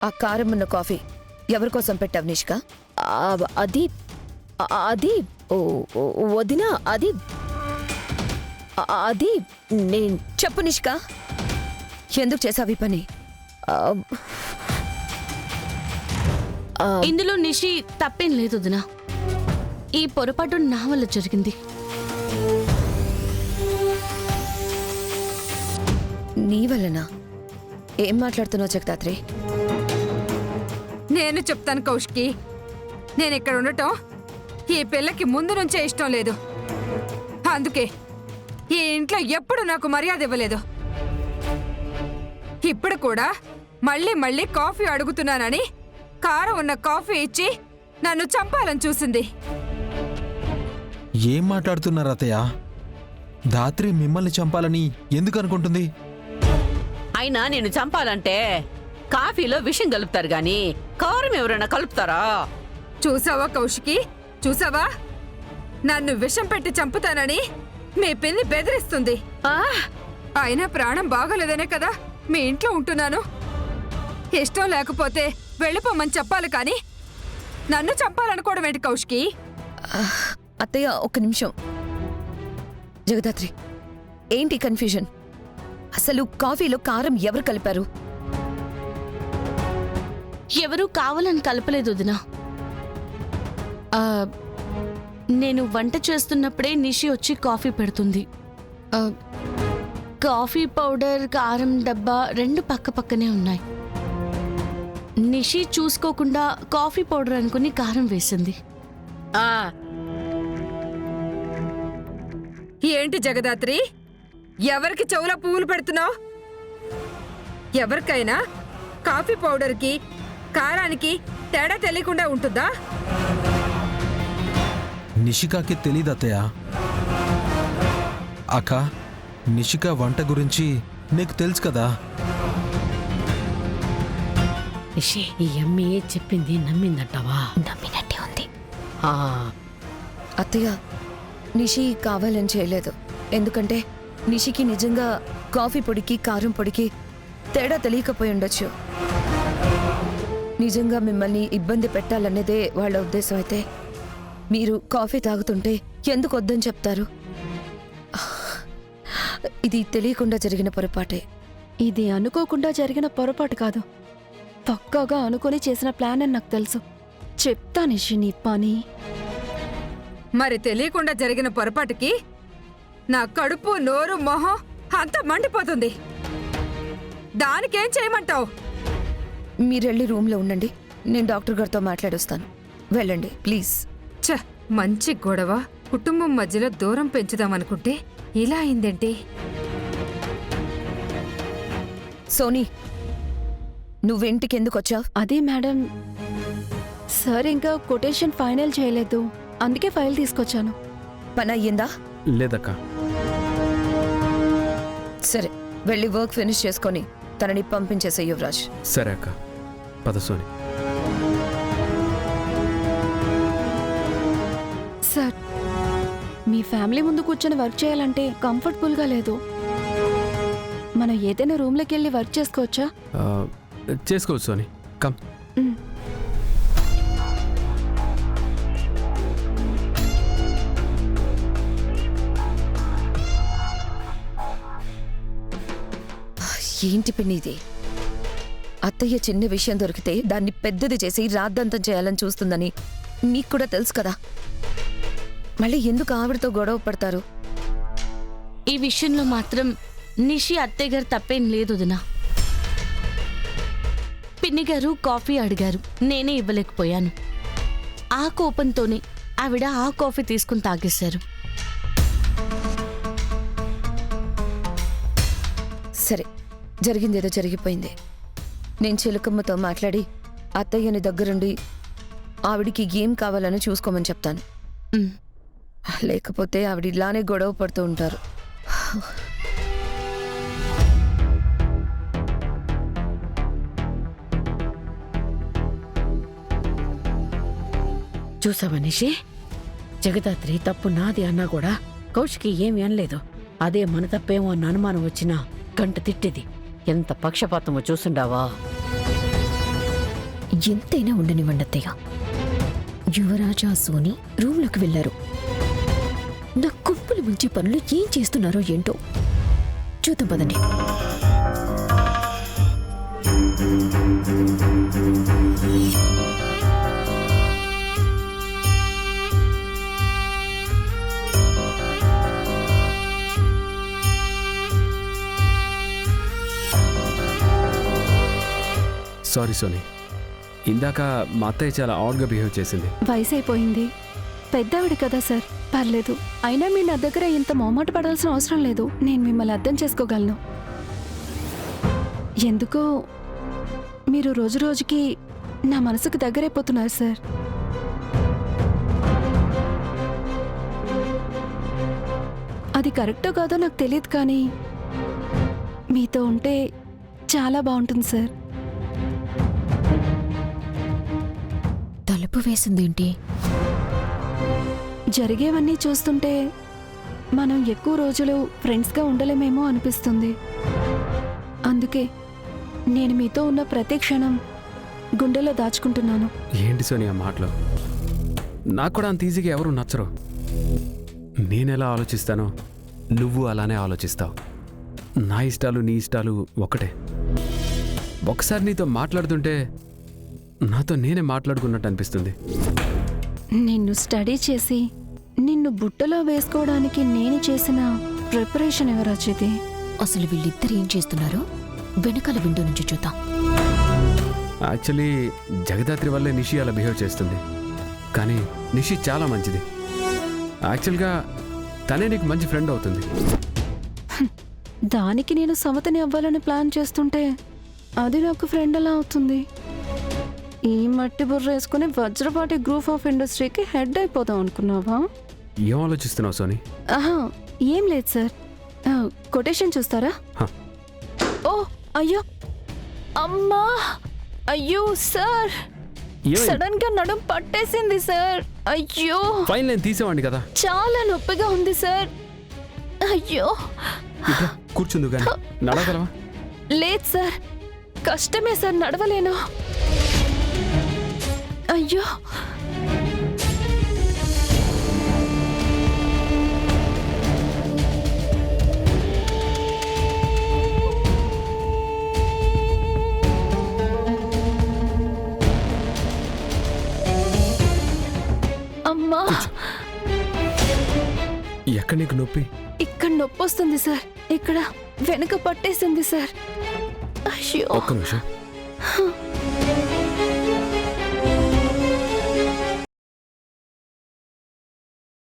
ఆ కారం ఉన్న కాఫీ ఎవరి కోసం పెట్టావు నిష్క? అది అది వదినా అది అది నేను చెప్పు నిష్క, ఎందుకు చేసావు ఈ పని? ఇందులో నిషి తప్పేం లేదు వదినా. ఈ పొరపాటు నా వల్ల జరిగింది. నీ వల్లనా? ఏం మాట్లాడుతున్నావు జగదాత్రి? నేను చెప్తాను కౌశికి. నేను ఇక్కడ ఉండటం ఈ పిల్లకి ముందు నుంచే ఇష్టం లేదు. అందుకే ఈ ఇంట్లో ఎప్పుడు నాకు మర్యాద ఇవ్వలేదు. ఇప్పుడు కూడా మళ్ళీ మళ్ళీ కాఫీ అడుగుతున్నానని కారం ఉన్న కాఫీ ఇచ్చి నన్ను చంపాలని చూసింది. ఏం మాట్లాడుతున్నారు అత్తయ్య? ధాత్రి మిమ్మల్ని చంపాలని ఎందుకు అనుకుంటుంది? అయినా నేను చంపాలంటే కాఫీలో విషం కలుపుతారు గాని కారం ఎవరైనా కలుపుతారా? చూసావా కౌశికి, చూసావా? నన్ను విషం పెట్టి చంపుతానని మీ పిన్ని బెదిరిస్తుంది. అయినా ప్రాణం బాగోలేదనే కదా మీ ఇంట్లో ఉంటున్నాను. ఇష్టం లేకపోతే వెళ్ళిపోమని చెప్పాలి కానీ నన్ను చంపాలనుకోవడం ఏంటి కౌశికి? అత్తయ్య ఒక్క నిమిషం. జగదాత్రి, ఏంటి కన్ఫ్యూజన్? అసలు కాఫీలో కారం ఎవరు కలిపారు? ఎవరూ కావాలని కలపలేదు వదినా. నేను వంట చేస్తున్నప్పుడే నిషి వచ్చి కాఫీ పెడుతుంది. కాఫీ పౌడర్, కారం డబ్బా రెండు పక్క పక్కనే ఉన్నాయి. నిషి చూసుకోకుండా కాఫీ పౌడర్ అనుకుని కారం వేసింది. ఏంటి జగదాత్రి, ఎవరికి చెవులో పువ్వులు పెడుతున్నావు? ఎవరికైనా కాఫీ పౌడర్కి కారానికి తేడా తెలియకుండా ఉంటుందా? నిషికాకి తెలీదు అత్తయ్య. అక్క, నిషిక వంట గురించి నీకు తెలుసు కదా. ఈ అమ్మి చెప్పింది నమ్మిందంటావా? నమ్మినట్టే ఉంది. అత్తయ్య, నిషి కావాలని చేయలేదు. ఎందుకంటే నిషికి నిజంగా కాఫీ పొడికి కారం పొడికి తేడా తెలియకపోయి ఉండొచ్చు. నిజంగా మిమ్మల్ని ఇబ్బంది పెట్టాలనేదే వాళ్ళ ఉద్దేశం అయితే మీరు కాఫీ తాగుతుంటే ఎందుకు వద్దని చెప్తారు? ఇది తెలియకుండా జరిగిన పొరపాటే. ఇది అనుకోకుండా జరిగిన పొరపాటు కాదు, పక్కాగా అనుకుని చేసిన ప్లాన్ అని నాకు తెలుసు. చెప్తా నిషి నీ పని. మరి తెలియకుండా జరిగిన పొరపాటుకి నా కడుపు, నోరు, మొహం అంతా మండిపోతుంది. దానికేం చేయమంటావు? మీరెళ్ళి రూమ్లో ఉండండి, నేను డాక్టర్ గారితో మాట్లాడొస్తాను. వెళ్ళండి ప్లీజ్. మంచి గొడవ, కుటుంబం మధ్యలో దూరం పెంచుదామనుకుంటే ఇలా అయిందేంటి? సోనీ, నువ్వింటికెందుకు వచ్చావు? అదే మేడం, సార్ ఇంకా కొటేషన్ ఫైనల్ చేయలేదు, అందుకే ఫైల్ తీసుకొచ్చాను. పని అయ్యిందా? లేదక్క. సరే, వెళ్ళి వర్క్ ఫినిష్ చేసుకొని తనని పంపించేసే యువరాజ్. సరే అక్క, పద సోని. సార్, మీ ఫ్యామిలీ ముందు కూర్చొని వర్క్ చేయాలంటే కంఫర్టబుల్గా లేదు. మనం ఏదైనా రూమ్లోకి వెళ్ళి వర్క్ చేసుకోవచ్చా? చేసుకోవచ్చు సోని, కమ్. ఏంటి పిన్ని ఇది? అత్తయ్య చిన్న విషయం దొరికితే దాన్ని పెద్దది చేసి రాద్దంతం చేయాలని చూస్తుందని మీకు కూడా తెలుసు కదా. మళ్ళీ ఎందుకు ఆవిడతో గొడవ పడతారు? ఈ విషయంలో మాత్రం నిషి అత్తయ్య గారు తప్పేం లేదు వదినా. పిన్ని గారు కాఫీ అడిగారు, నేనే ఇవ్వలేకపోయాను. ఆ కోపంతోనే ఆవిడ ఆ కాఫీ తీసుకుని తాగేశారు. సరే, జరిగిందేదో జరిగిపోయింది. నేను చిలకమ్మతో మాట్లాడి అత్తయ్యని దగ్గరుండి ఆవిడికి ఏం కావాలని చూసుకోమని చెప్తాను. లేకపోతే ఆవిడ ఇలానే గొడవ పడుతూ ఉంటారు. చూసావా నిషి, జగదాత్రి తప్పు నాది అన్నా కూడా కౌశికి ఏమి అనలేదు. అదే మన తప్పేమో అన్న అనుమానం వచ్చినా గంట తిట్టిది. ఎంత పక్షపాతమో చూసుండావా? ఎంతైనా ఉండనివ్వండి అత్తయ్య. యువరాజా సోని రూమ్లోకి వెళ్లారు. నా కుప్పలు ముంచి పనులు ఏం చేస్తున్నారో ఏంటో చూద్దాం పదండి. సారీ సోనీ, ఇందాక మా అత్తయ్య చాలా ఆడ్గా బిహేవ్ చేసింది. వయసు అయిపోయింది, పెద్దవిడ కదా సార్, పర్లేదు. అయినా మీరు నా దగ్గర ఇంత మొహమాట పడాల్సిన అవసరం లేదు. నేను మిమ్మల్ని అర్థం చేసుకోగలను. ఎందుకో మీరు రోజు రోజుకి నా మనసుకు దగ్గరైపోతున్నారు సార్. అది కరెక్టో కాదో నాకు తెలియదు, కానీ మీతో ఉంటే చాలా బాగుంటుంది సార్. తలుపు వేసిందేంటి? జరిగేవన్నీ చూస్తుంటే మనం ఎక్కువ రోజులు ఫ్రెండ్స్గా ఉండలేమేమో అనిపిస్తుంది. అందుకే నేను మీతో ఉన్న ప్రతి క్షణం గుండెలో దాచుకుంటున్నాను. ఏంటి సోనీ ఆ మాటలు? నాకు కూడా అంత ఈజీగా ఎవరు నచ్చరు. నేనెలా ఆలోచిస్తానో నువ్వు అలానే ఆలోచిస్తావు. నా ఇష్టాలు నీ ఇష్టాలు ఒకటే. ఒకసారి నీతో మాట్లాడుతుంటే నాతో నేనే మాట్లాడుకున్నట్టు అనిపిస్తుంది. నిన్ను స్టడీ చేసి నిన్ను బుట్టలో వేసుకోవడానికి నేను చేసిన ప్రిపరేషన్ ఎవరొచ్చేది? అసలు వీళ్ళిద్దరు ఏం చేస్తున్నారో వెనకాల విండో నుంచి చూద్దాం. యాక్చువల్లీ జగదాత్రి వల్లే నిషి అలా బిహేవ్ చేస్తుంది. కానీ నిషి చాలా మంచిది. యాక్చువల్గా తనే నీకు మంచి ఫ్రెండ్ అవుతుంది. దానికి నేను సమతని అవ్వాలని ప్లాన్ చేస్తుంటే అది నాకు ఫ్రెండ్ ఎలా అవుతుంది? ఈ మట్టి బుర్ర వేసుకుని వజ్రపాటి గ్రూప్ ఆఫ్ ఇండస్ట్రీకి హెడ్ అయిపోదాం అనుకున్నావా? ఏం ఆలోచిస్తున్నావు సోనీ? ఆహా, ఏం లేదు సార్. కొటేషన్ చూస్తారా? హ. ఓ అయ్యో, అమ్మా, అయ్యో సార్, సడన్ గా నడుం పట్టేసింది సార్. అయ్యో, ఫైన్ నేను తీసేవాడిని కదా. చాలా నొప్పిగా ఉంది సార్. అయ్యో, ఇట్లా కూర్చుందు కానీ నడగలవా? లేదు సార్, కష్టమే సార్, నడవలేను. అయ్యో, అమ్మా, ఎక్కడ నీకు నొప్పి? ఇక్కడ నొప్పి వస్తుంది సార్. ఇక్కడ వెనక పట్టేసింది సార్. అయ్యో, ఒక్క నిమిషం.